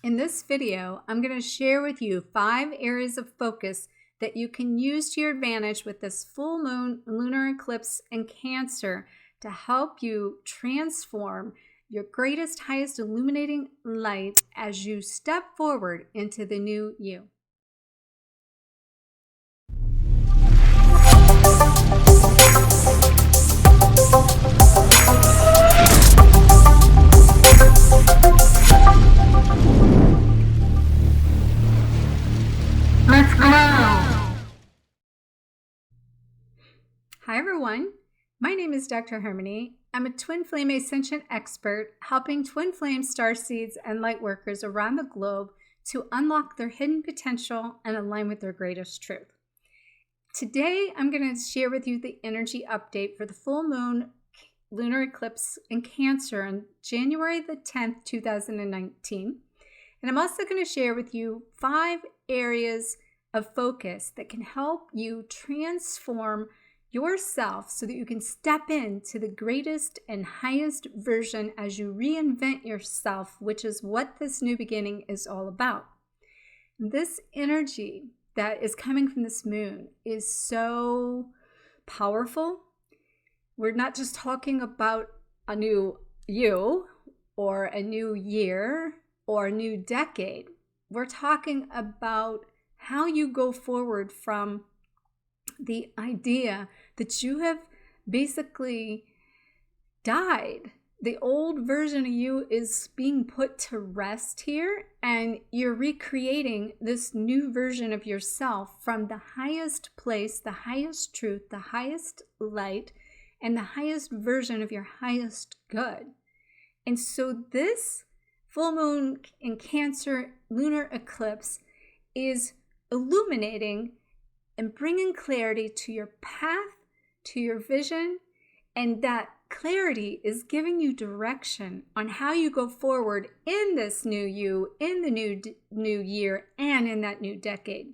In this video, I'm going to share with you 5 areas of focus that you can use to your advantage with this full moon, lunar eclipse, and Cancer to help you transform your greatest, highest illuminating light as you step forward into the new you. Let's go! Hi everyone, my name is Dr. Harmony. I'm a twin flame ascension expert helping twin flame starseeds and light workers around the globe to unlock their hidden potential and align with their greatest truth. Today, I'm going to share with you the energy update for the full moon lunar eclipse in Cancer on January the 10th, 2019. And I'm also going to share with you 5 areas of focus that can help you transform yourself so that you can step into the greatest and highest version as you reinvent yourself, which is what this new beginning is all about. This energy that is coming from this moon is so powerful. We're not just talking about a new you or a new year or a new decade. We're talking about how you go forward from the idea that you have basically died. The old version of you is being put to rest here, and you're recreating this new version of yourself from the highest place, the highest truth, the highest light, and the highest version of your highest good. And so this full moon in Cancer lunar eclipse is illuminating and bringing clarity to your path, to your vision, and that clarity is giving you direction on how you go forward in this new you, in the new year, and in that new decade.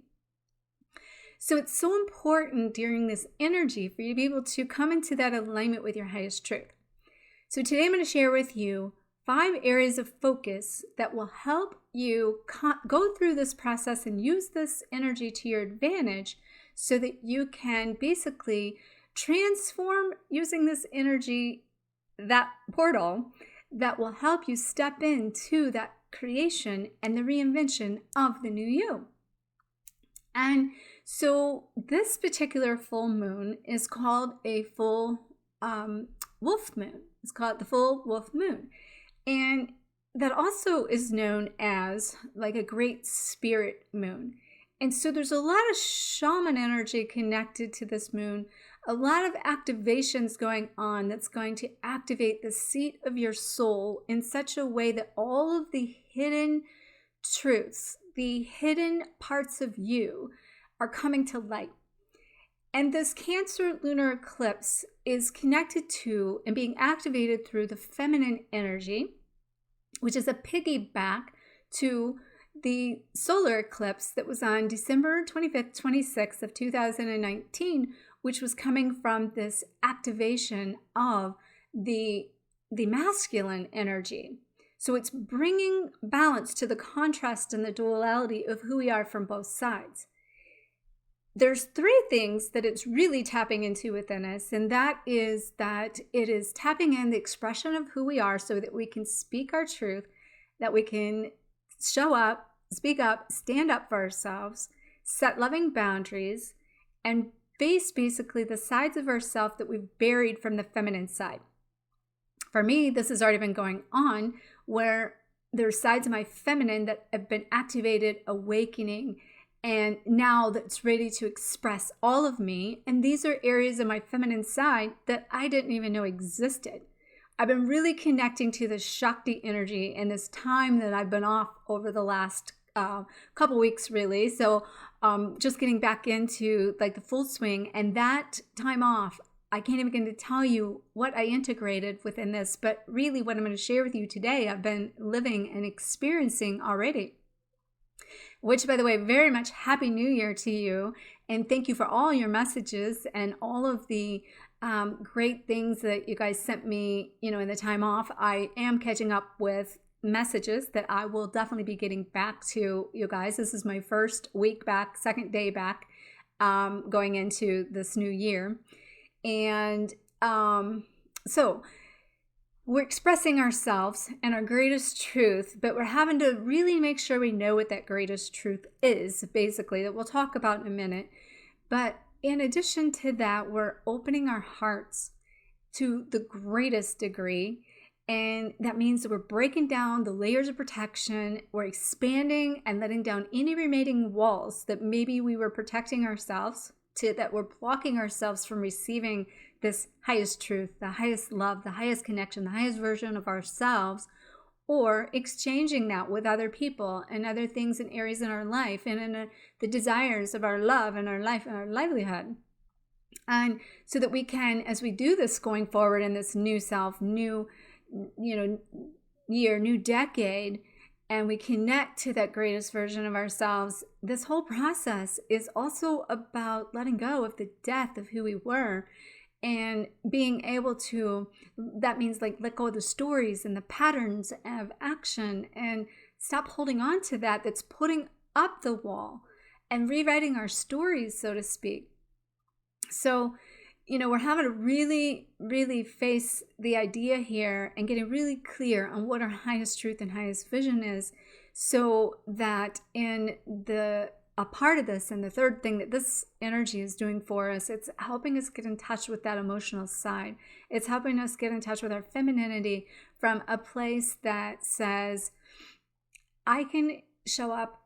So it's so important during this energy for you to be able to come into that alignment with your highest truth. So today I'm going to share with you 5 areas of focus that will help you go through this process and use this energy to your advantage so that you can basically transform using this energy, that portal that will help you step into that creation and the reinvention of the new you. And so this particular full moon is called a full wolf moon. It's called the full wolf moon. And that also is known as like a great spirit moon. And so there's a lot of shaman energy connected to this moon, a lot of activations going on that's going to activate the seat of your soul in such a way that all of the hidden truths, the hidden parts of you are coming to light. And this Cancer lunar eclipse is connected to and being activated through the feminine energy, which is a piggyback to the solar eclipse that was on December 25th, 26th of 2019, which was coming from this activation of the masculine energy. So it's bringing balance to the contrast and the duality of who we are from both sides. There's 3 things that it's really tapping into within us, and that is that it is tapping in the expression of who we are so that we can speak our truth, that we can show up, speak up, stand up for ourselves, set loving boundaries, and face basically the sides of ourselves that we've buried from the feminine side. For me, this has already been going on where there's sides of my feminine that have been activated, awakening, and now that's ready to express all of me. And these are areas of my feminine side that I didn't even know existed. I've been really connecting to the Shakti energy in this time that I've been off over the last couple weeks, really. So just getting back into like the full swing, and that time off, I can't even begin to tell you what I integrated within this, but really what I'm going to share with you today, I've been living and experiencing already. Which, by the way, very much Happy New Year to you. And thank you for all your messages and all of the great things that you guys sent me, in the time off. I am catching up with messages that I will definitely be getting back to you guys. This is my first week back, second day back, going into this new year. And so we're expressing ourselves and our greatest truth, but we're having to really make sure we know what that greatest truth is, basically, that we'll talk about in a minute. But in addition to that, we're opening our hearts to the greatest degree. And that means that we're breaking down the layers of protection. We're expanding and letting down any remaining walls that maybe we were protecting ourselves to, that we're blocking ourselves from receiving this highest truth, the highest love, the highest connection, the highest version of ourselves, or exchanging that with other people and other things and areas in our life and in the desires of our love and our life and our livelihood. And so that we can, as we do this going forward in this new self, new, year, new decade, and we connect to that greatest version of ourselves, this whole process is also about letting go of the death of who we were and being able to, that means like let go of the stories and the patterns of action and stop holding on to that that's putting up the wall and rewriting our stories, so to speak. So, we're having to really, really face the idea here and getting really clear on what our highest truth and highest vision is, so that in a part of this, and the third thing that this energy is doing for us, it's helping us get in touch with that emotional side. It's helping us get in touch with our femininity from a place that says, I can show up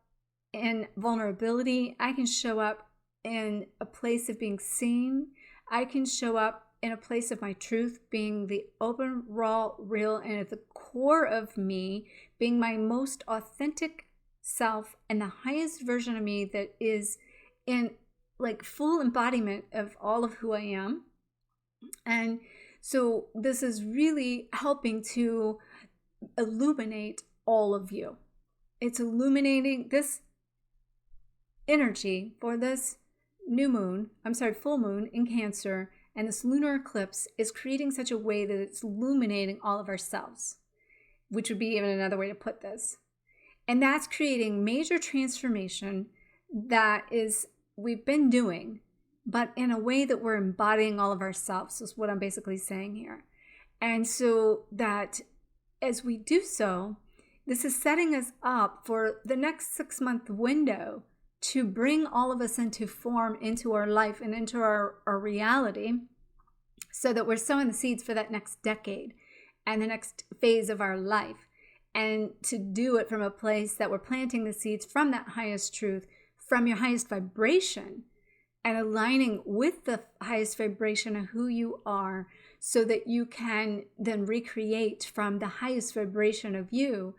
in vulnerability. I can show up in a place of being seen. I can show up in a place of my truth, being the open, raw, real, and at the core of me, being my most authentic self and the highest version of me that is in like full embodiment of all of who I am. And so this is really helping to illuminate all of you. It's illuminating this energy for this full moon in Cancer, and this lunar eclipse is creating such a way that it's illuminating all of ourselves, which would be even another way to put this. And that's creating major transformation that is we've been doing, but in a way that we're embodying all of ourselves is what I'm basically saying here. And so that as we do so, this is setting us up for the next 6-month window to bring all of us into form, into our life and into our reality, so that we're sowing the seeds for that next decade and the next phase of our life. And to do it from a place that we're planting the seeds from that highest truth, from your highest vibration, and aligning with the highest vibration of who you are, so that you can then recreate from the highest vibration of you.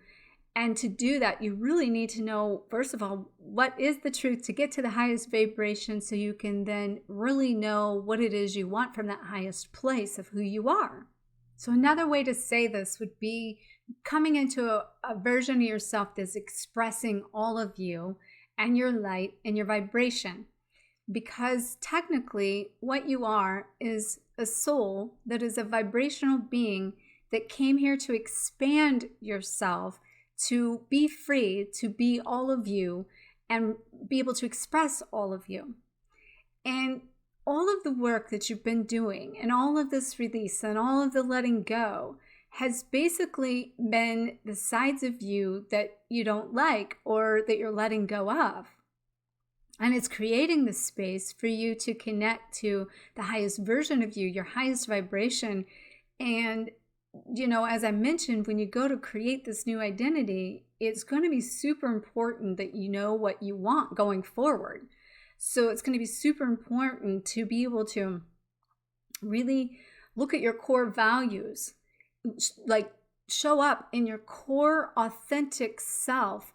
And to do that, you really need to know, first of all, what is the truth to get to the highest vibration, so you can then really know what it is you want from that highest place of who you are. So another way to say this would be coming into a version of yourself that's expressing all of you and your light and your vibration. Because technically what you are is a soul that is a vibrational being that came here to expand yourself, to be free, to be all of you, and be able to express all of you. And all of the work that you've been doing and all of this release and all of the letting go has basically been the sides of you that you don't like or that you're letting go of. And it's creating the space for you to connect to the highest version of you, your highest vibration. And as I mentioned, when you go to create this new identity, it's going to be super important that you know what you want going forward. So it's going to be super important to be able to really look at your core values, like show up in your core authentic self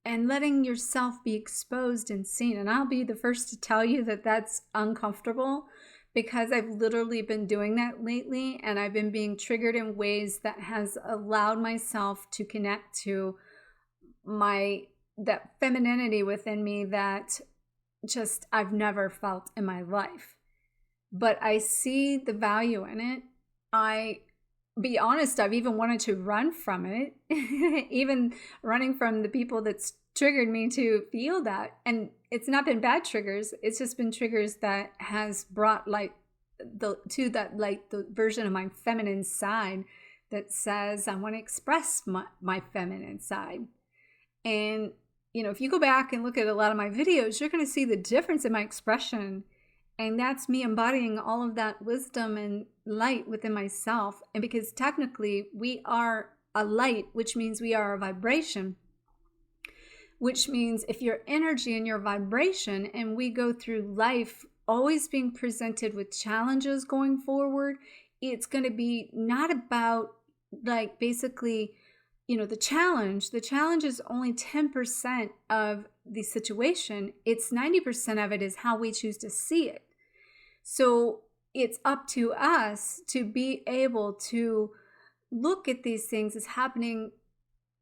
and letting yourself be exposed and seen. And I'll be the first to tell you that that's uncomfortable, because I've literally been doing that lately, and I've been being triggered in ways that has allowed myself to connect to that femininity within me that just I've never felt in my life. But I see the value in it. I be honest, I've even wanted to run from it, even running from the people that's triggered me to feel that. And it's not been bad triggers. It's just been triggers that has brought like the version of my feminine side that says I want to express my feminine side. And, if you go back and look at a lot of my videos, you're going to see the difference in my expression. And that's me embodying all of that wisdom and light within myself. And because technically we are a light, which means we are a vibration, which means if your energy and your vibration, and we go through life always being presented with challenges going forward, it's going to be not about like basically, the challenge. The challenge is only 10% of the situation. It's 90% of it is how we choose to see it. So it's up to us to be able to look at these things as happening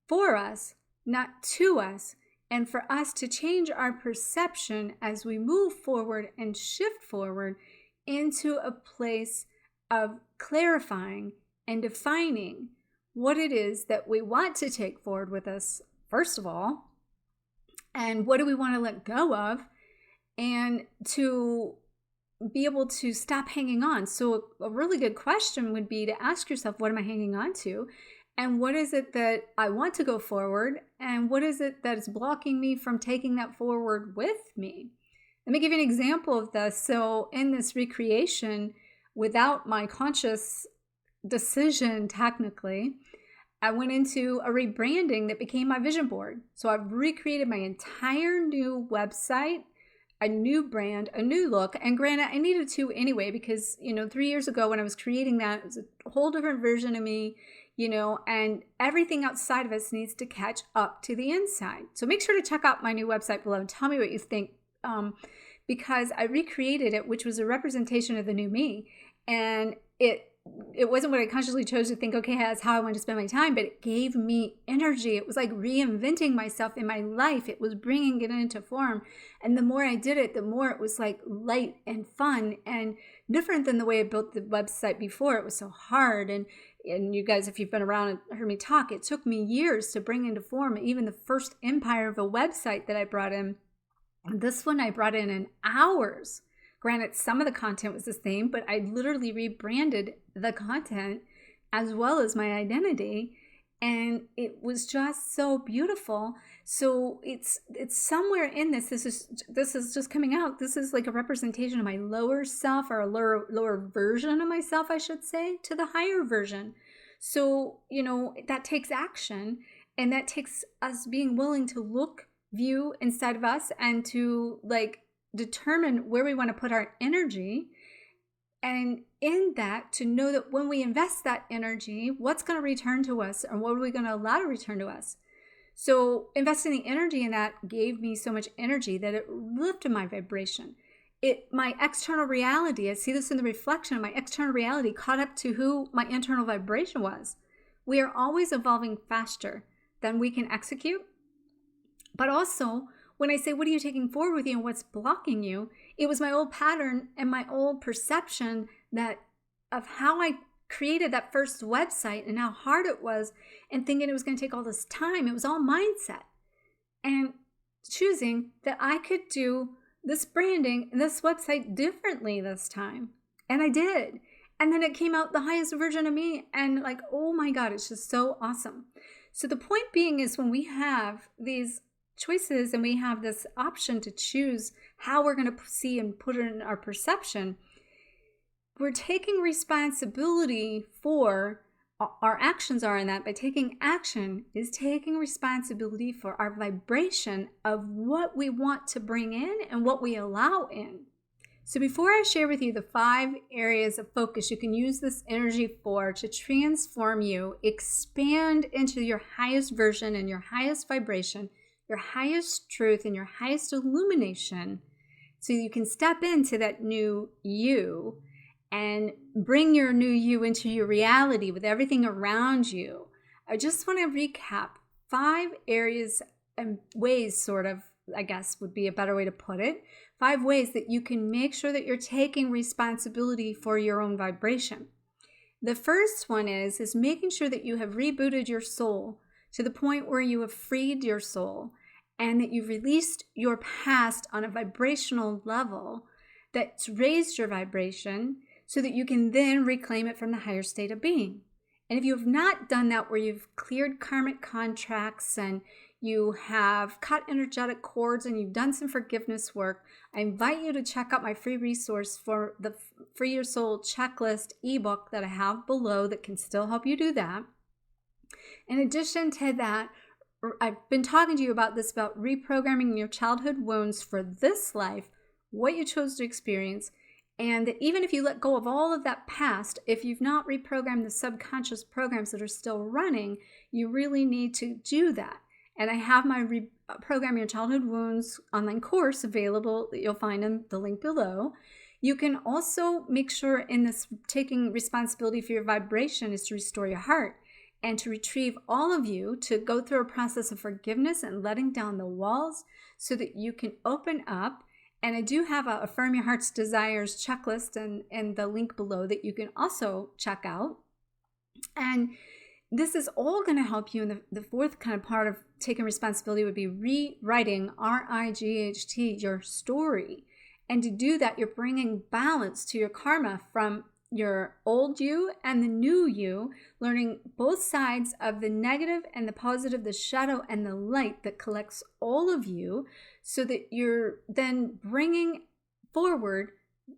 for us, not to us, and for us to change our perception as we move forward and shift forward into a place of clarifying and defining what it is that we want to take forward with us, first of all, and what do we want to let go of, and to be able to stop hanging on. So a really good question would be to ask yourself, what am I hanging on to? And what is it that I want to go forward? And what is it that is blocking me from taking that forward with me? Let me give you an example of this. So in this recreation, without my conscious decision, technically, I went into a rebranding that became my vision board. So I've recreated my entire new website, a new brand, a new look. And granted, I needed to anyway, because, 3 years ago when I was creating that, it was a whole different version of me, and everything outside of us needs to catch up to the inside. So make sure to check out my new website below and tell me what you think, because I recreated it, which was a representation of the new me. And it wasn't what I consciously chose to think, okay, that's how I want to spend my time, but it gave me energy. It was like reinventing myself in my life. It was bringing it into form. And the more I did it, the more it was like light and fun and different than the way I built the website before. It was so hard. And you guys, if you've been around and heard me talk, it took me years to bring into form even the first empire of a website that I brought in. This one I brought in hours. Granted, some of the content was the same, but I literally rebranded the content as well as my identity. And it was just so beautiful. So it's somewhere in this. This is just coming out. This is like a representation of my lower self, or a lower version of myself, I should say, to the higher version. So, that takes action, and that takes us being willing to look, view inside of us, and to determine where we want to put our energy. And in that, to know that when we invest that energy, what's going to return to us, and what are we going to allow to return to us? So investing the energy in that gave me so much energy that it lifted my vibration. My external reality, I see this in the reflection of my external reality, caught up to who my internal vibration was. We are always evolving faster than we can execute. But also, when I say, what are you taking forward with you and what's blocking you? It was my old pattern and my old perception of how I created that first website and how hard it was, and thinking it was going to take all this time. It was all mindset. And choosing that I could do this branding and this website differently this time. And I did. And then it came out the highest version of me. And oh my God, it's just so awesome. So the point being is, when we have these choices and we have this option to choose how we're going to see and put it in our perception, we're taking responsibility for our actions are in that. By taking action is taking responsibility for our vibration of what we want to bring in and what we allow in. So before I share with you the 5 areas of focus you can use this energy for to transform you, expand into your highest version and your highest vibration, your highest truth and your highest illumination, so you can step into that new you and bring your new you into your reality with everything around you. I just want to recap 5 areas and ways, sort of, I guess would be a better way to put it. 5 ways that you can make sure that you're taking responsibility for your own vibration. The first one is making sure that you have rebooted your soul to the point where you have freed your soul and that you've released your past on a vibrational level that's raised your vibration so that you can then reclaim it from the higher state of being. And if you have not done that, where you've cleared karmic contracts and you have cut energetic cords and you've done some forgiveness work, I invite you to check out my free resource for the Free Your Soul Checklist ebook that I have below that can still help you do that. In addition to that, I've been talking to you about this, about reprogramming your childhood wounds for this life, what you chose to experience, and that even if you let go of all of that past, if you've not reprogrammed the subconscious programs that are still running, you really need to do that. And I have my Reprogram Your Childhood Wounds online course available that you'll find in the link below. You can also make sure in this taking responsibility for your vibration is to restore your heart and to retrieve all of you, to go through a process of forgiveness and letting down the walls so that you can open up. And I do have a Affirm Your Heart's Desires checklist and the link below that you can also check out. And this is all going to help you. And the fourth kind of part of taking responsibility would be rewriting, RIGHT, your story. And to do that, you're bringing balance to your karma from your old you and the new you, learning both sides of the negative and the positive, the shadow and the light that collects all of you, so that you're then bringing forward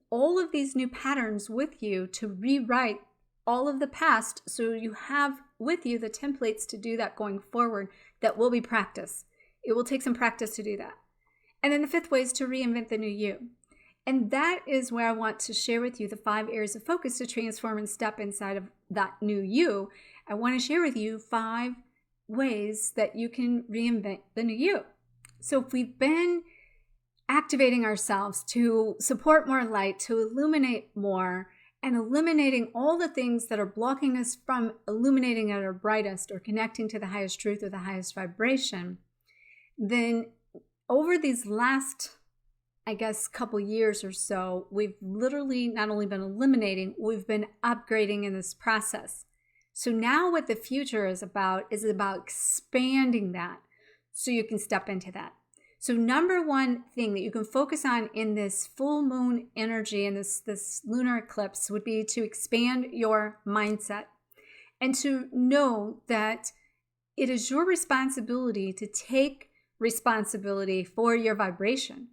all of these new patterns with you to rewrite all of the past, so you have with you the templates to do that going forward. That will be practice. It will take some practice to do that. And then the fifth way is to reinvent the new you. And that is where I want to share with you the 5 areas of focus to transform and step inside of that new you. I want to share with you 5 ways that you can reinvent the new you. So if we've been activating ourselves to support more light, to illuminate more, and eliminating all the things that are blocking us from illuminating at our brightest or connecting to the highest truth or the highest vibration, then over these last, I guess, couple years or so, we've literally not only been eliminating, we've been upgrading in this process. So now what the future is about expanding that so you can step into that. So number one thing that you can focus on in this full moon energy and this lunar eclipse would be to expand your mindset and to know that it is your responsibility to take responsibility for your vibration.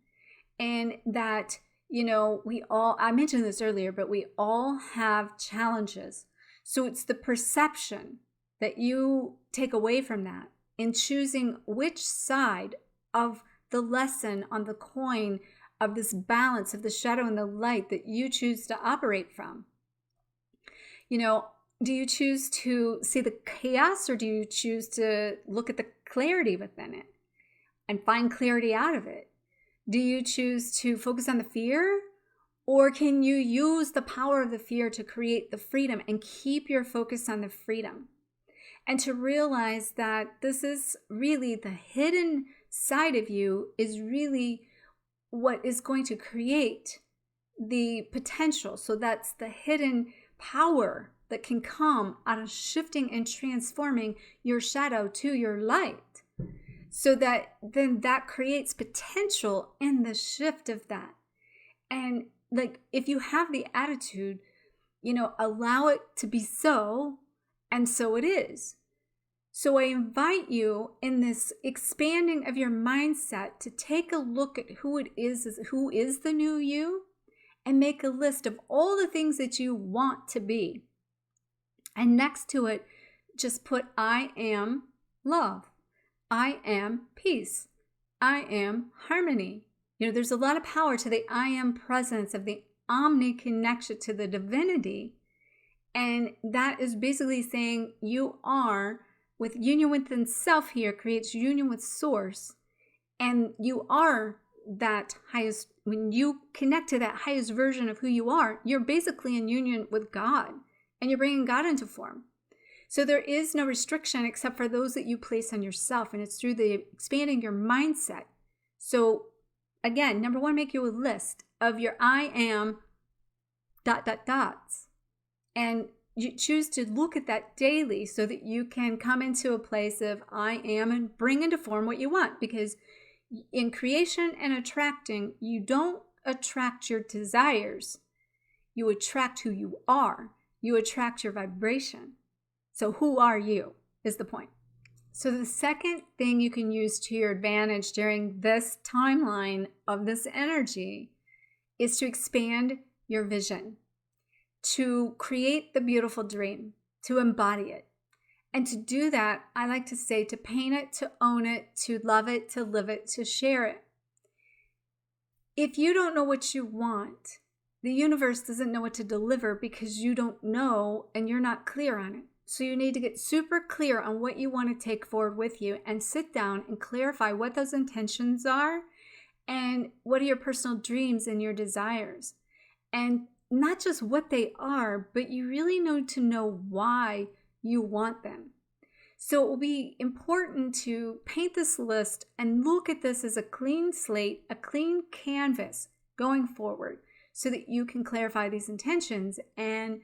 And that, I mentioned this earlier, but we all have challenges. So it's the perception that you take away from that in choosing which side of the lesson on the coin of this balance of the shadow and the light that you choose to operate from. Do you choose to see the chaos, or do you choose to look at the clarity within it and find clarity out of it? Do you choose to focus on the fear, or can you use the power of the fear to create the freedom and keep your focus on the freedom? And to realize that this is really the hidden side of you is really what is going to create the potential. So that's the hidden power that can come out of shifting and transforming your shadow to your light. So that then that creates potential in the shift of that. And if you have the attitude, allow it to be so, and so it is. So I invite you in this expanding of your mindset to take a look at who is the new you, and make a list of all the things that you want to be. And next to it, just put, I am love. I am peace. I am harmony. There's a lot of power to the I am presence of the omni connection to the divinity. And that is basically saying you are, with union within self here, creates union with source. And you are that highest, when you connect to that highest version of who you are, you're basically in union with God. And you're bringing God into form. So there is no restriction except for those that you place on yourself. And it's through the expanding your mindset. So again, number one, make you a list of your I am ... And you choose to look at that daily so that you can come into a place of I am and bring into form what you want. Because in creation and attracting, you don't attract your desires. You attract who you are. You attract your vibration. So who are you is the point. So the second thing you can use to your advantage during this timeline of this energy is to expand your vision, to create the beautiful dream, to embody it. And to do that, I like to say to paint it, to own it, to love it, to live it, to share it. If you don't know what you want, the universe doesn't know what to deliver because you don't know and you're not clear on it. So you need to get super clear on what you want to take forward with you and sit down and clarify what those intentions are and what are your personal dreams and your desires. And not just what they are, but you really need to know why you want them. So it will be important to paint this list and look at this as a clean slate, a clean canvas going forward so that you can clarify these intentions and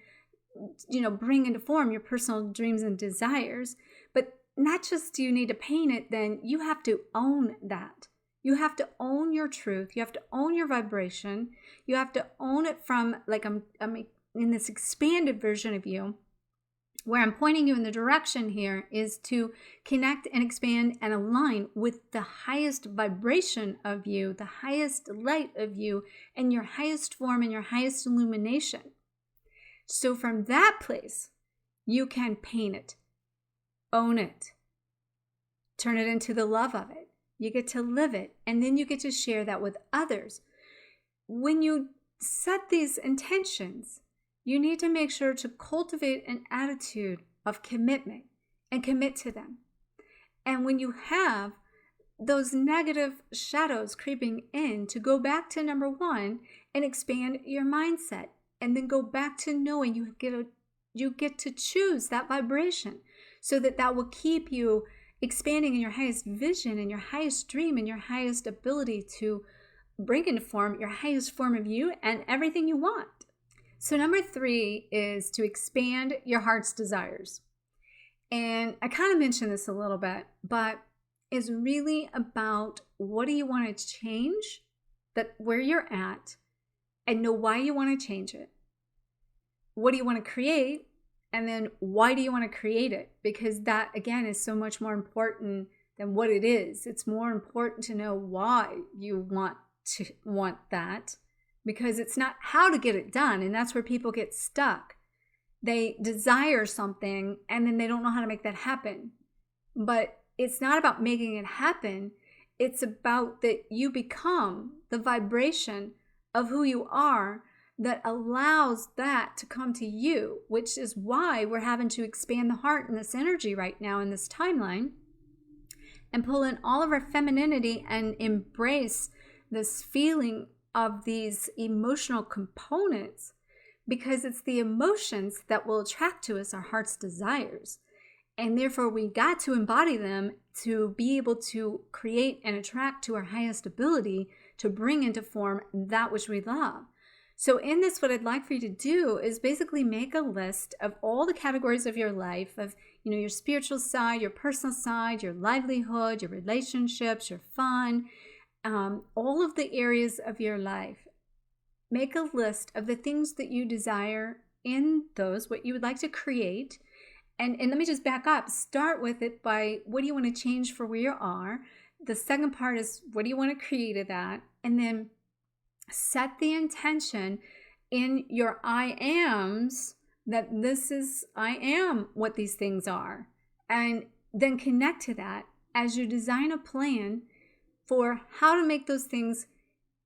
bring into form your personal dreams and desires. But not just do you need to paint it, then you have to own that. You have to own your truth. You have to own your vibration. You have to own it from, like, I'm in this expanded version of you. Where I'm pointing you in the direction here is to connect and expand and align with the highest vibration of you, the highest light of you, and your highest form and your highest illumination. So from that place, you can paint it, own it, turn it into the love of it. You get to live it, and then you get to share that with others. When you set these intentions, you need to make sure to cultivate an attitude of commitment and commit to them. And when you have those negative shadows creeping in, to go back to number one and expand your mindset, and then go back to knowing you get to choose that vibration so that will keep you expanding in your highest vision and your highest dream and your highest ability to bring into form your highest form of you and everything you want. So number 3 is to expand your heart's desires. And I kind of mentioned this a little bit, but it's really about what do you want to change, that where you're at, and know why you want to change it. What do you want to create? And then why do you want to create it? Because that, again, is so much more important than what it is. It's more important to know why you want that, because it's not how to get it done. And that's where people get stuck. They desire something and then they don't know how to make that happen. But it's not about making it happen. It's about that you become the vibration of who you are that allows that to come to you, which is why we're having to expand the heart in this energy right now in this timeline and pull in all of our femininity and embrace this feeling of these emotional components, because it's the emotions that will attract to us our heart's desires. And therefore we got to embody them to be able to create and attract to our highest ability to bring into form that which we love. So in this, what I'd like for you to do is basically make a list of all the categories of your life, of your spiritual side, your personal side, your livelihood, your relationships, your fun, all of the areas of your life. Make a list of the things that you desire in those, what you would like to create. And let me just back up. Start with it by what do you want to change for where you are? The second part is what do you want to create of that? And then set the intention in your I ams that this is, I am what these things are. And then connect to that as you design a plan for how to make those things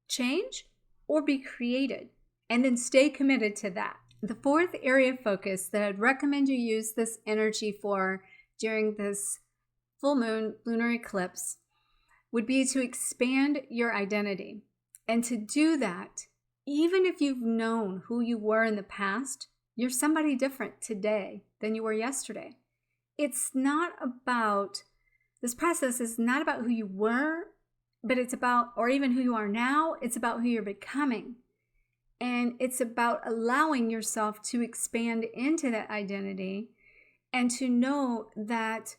change or be created. And then stay committed to that. The fourth area of focus that I'd recommend you use this energy for during this full moon lunar eclipse would be to expand your identity. And to do that, even if you've known who you were in the past, you're somebody different today than you were yesterday. It's not about, this process is not about who you were, but it's about, or even who you are now, it's about who you're becoming. And it's about allowing yourself to expand into that identity and to know that,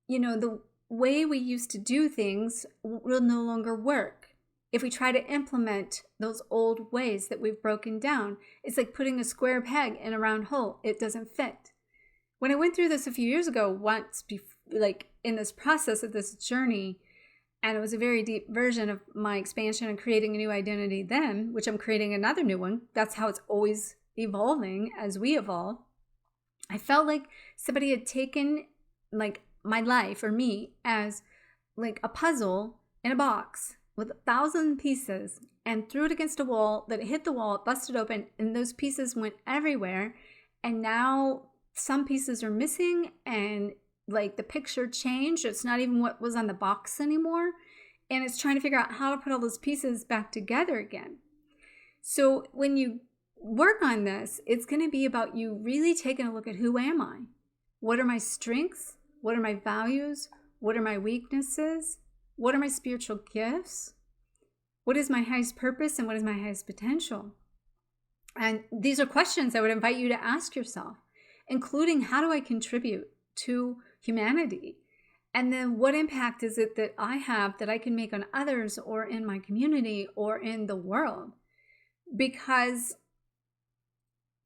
the way we used to do things will no longer work. If we try to implement those old ways that we've broken down, it's like putting a square peg in a round hole. It doesn't fit. When I went through this a few years ago, like in this process of this journey, and it was a very deep version of my expansion and creating a new identity then, which I'm creating another new one. That's how it's always evolving as we evolve. I felt like somebody had taken like my life or me as like a puzzle in a box with 1,000 pieces and threw it against a wall, that it hit the wall, it busted open, and those pieces went everywhere. And now some pieces are missing and like the picture changed. It's not even what was on the box anymore. And it's trying to figure out how to put all those pieces back together again. So when you work on this, it's going to be about you really taking a look at who am I? What are my strengths? What are my values? What are my weaknesses? What are my spiritual gifts? What is my highest purpose and what is my highest potential? And these are questions I would invite you to ask yourself, including how do I contribute to humanity? And then what impact is it that I have that I can make on others or in my community or in the world? Because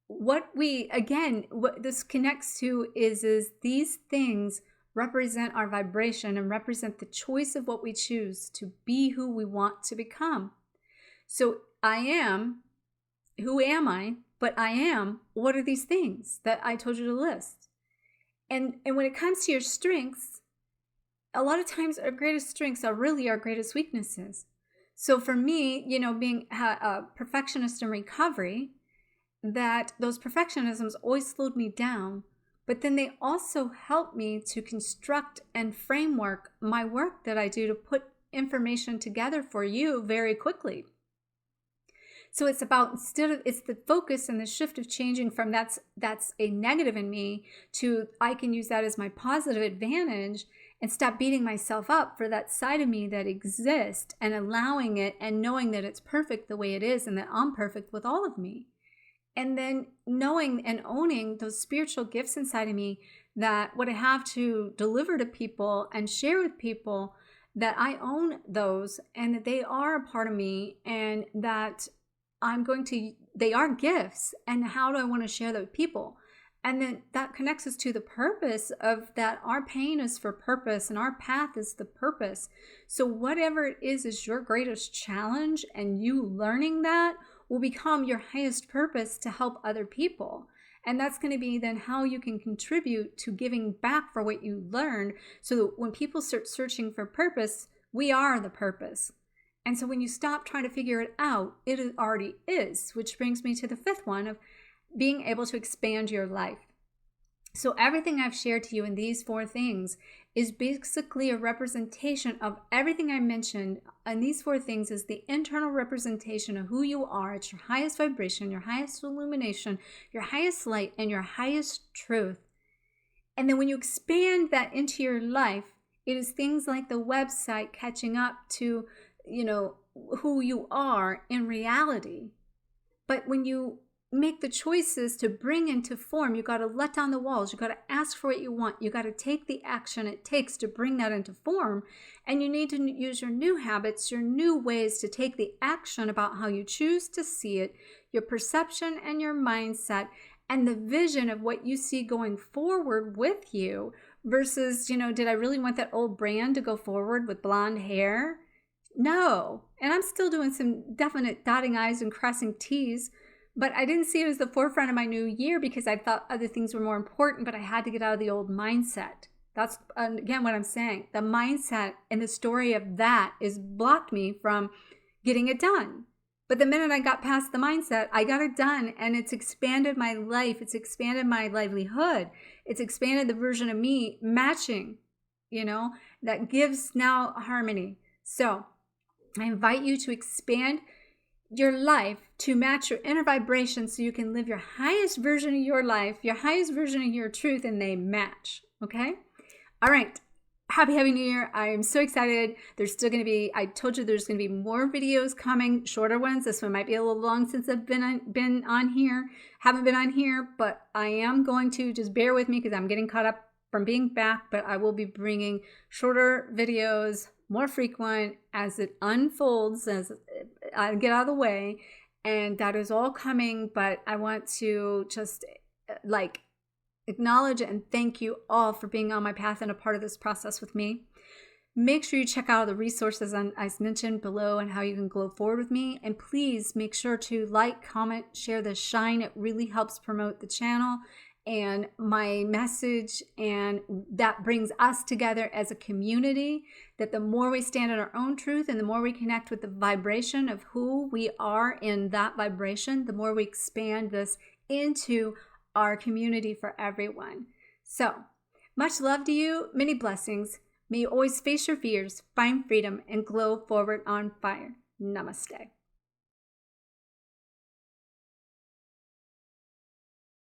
what this connects to is these things represent our vibration and represent the choice of what we choose to be who we want to become. So who am I? But I am, what are these things that I told you to list? And when it comes to your strengths, a lot of times our greatest strengths are really our greatest weaknesses. So for me, being a perfectionist in recovery, that those perfectionisms always slowed me down, but then they also help me to construct and framework my work that I do to put information together for you very quickly. So it's about, it's the focus and the shift of changing from that's a negative in me to I can use that as my positive advantage and stop beating myself up for that side of me that exists and allowing it and knowing that it's perfect the way it is and that I'm perfect with all of me. And then knowing and owning those spiritual gifts inside of me, that what I have to deliver to people and share with people, that I own those and that they are a part of me and that they are gifts, and how do I want to share that with people? And then that connects us to the purpose of that our pain is for purpose and our path is the purpose. So whatever it is your greatest challenge, and you learning that will become your highest purpose to help other people. And that's going to be then how you can contribute to giving back for what you learned, so that when people start searching for purpose, we are the purpose. And so when you stop trying to figure it out, it already is, which brings me to the fifth one of being able to expand your life. So everything I've shared to you in these 4 things is basically a representation of everything I mentioned. And these 4 things is the internal representation of who you are at your highest vibration, your highest illumination, your highest light, and your highest truth. And then when you expand that into your life, it is things like the website catching up to who you are in reality. But when you make the choices to bring into form, you got to let down the walls. You got to ask for what you want. You got to take the action it takes to bring that into form. And you need to use your new habits, your new ways to take the action about how you choose to see it, your perception and your mindset, and the vision of what you see going forward with you versus, did I really want that old brand to go forward with blonde hair? No. And I'm still doing some definite dotting I's and crossing T's, but I didn't see it as the forefront of my new year because I thought other things were more important, but I had to get out of the old mindset. That's, again, what I'm saying. The mindset and the story of that is blocked me from getting it done. But the minute I got past the mindset, I got it done, and it's expanded my life. It's expanded my livelihood. It's expanded the version of me matching, that gives now harmony. So I invite you to expand your life to match your inner vibration so you can live your highest version of your life, your highest version of your truth, and they match. Okay? All right. Happy New Year. I am so excited. There's still going to be, I told you there's going to be more videos coming, shorter ones. This one might be a little long since I've been on here. Haven't been on here, but I am going to, just bear with me because I'm getting caught up from being back, but I will be bringing shorter videos, more frequent as it unfolds, as I get out of the way. And that is all coming, but I want to just acknowledge and thank you all for being on my path and a part of this process with me. Make sure you check out the resources I mentioned below and how you can go forward with me. And please make sure to like, comment, share the shine. It really helps promote the channel and my message. And that brings us together as a community, that the more we stand in our own truth and the more we connect with the vibration of who we are in that vibration, the more we expand this into our community for everyone. So much love to you, many blessings. May you always face your fears, find freedom, and glow forward on fire. Namaste.